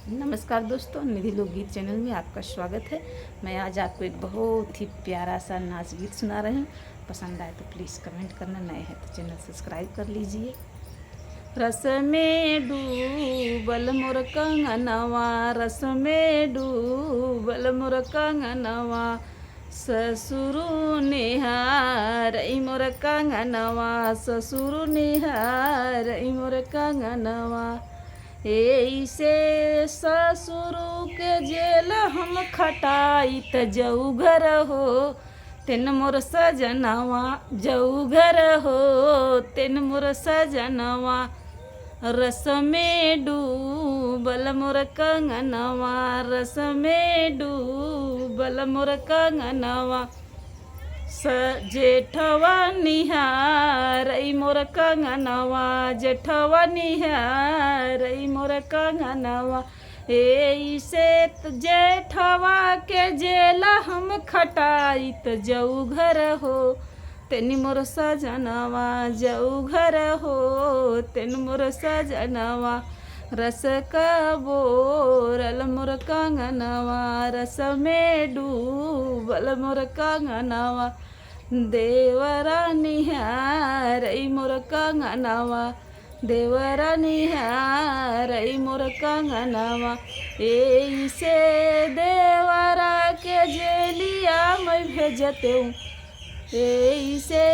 नमस्कार दोस्तों, निधि लोकगीत चैनल में आपका स्वागत है। मैं आज आपको एक बहुत ही प्यारा सा नाच गीत सुना रही हूँ। पसंद आए तो प्लीज़ कमेंट करना, नए हैं तो चैनल सब्सक्राइब कर लीजिए। रस में डूबल मोर कंगनवा, रस में डूबल मोर कंगनवा, ससुरु निहार मोर कंगनवा, ससुरु निहार मोर कंगनवा। ऐसे ससुरु के जेल हम खटाई त जऊ घर हो, तेन मोर सजनवा, जऊ घर हो तेन मोर सजनवा। रस में डूबल मोर कंगनवा, रस में डूबल मोर कंगनवा, जेठवा निहार मोर कंगनवा, जेठवा निहार मोर कंगनवा। ऐसे जेठवा के जेला हम खटाई त जऊ घर हो, तेनी मोर सजनवा, जऊ घर हो तेन मोर सजनवा। रस का बोरल मोर कंगनवा, रस में डूबल मोर कंगनवा, देवरा निहार मोर कंगनवा, देवरा निहार मोर कंगनवा। ऐसे देवरा के जेलिया मैं भेजते हूँ, ऐसे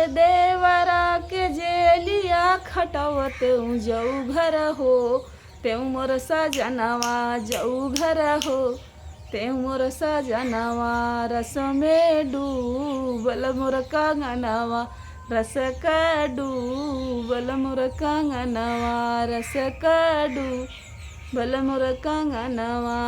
देवरा के जेलिया खटवते हूँ, जऊ घर हो तेऊ मोर सजनवा, जऊ घर हो तेऊ मोर सजनवा। रस में डूबल मोर कंगनवा, रस का डूबल मोर कंगनवा, रस का डूबल मोर कंगनवा।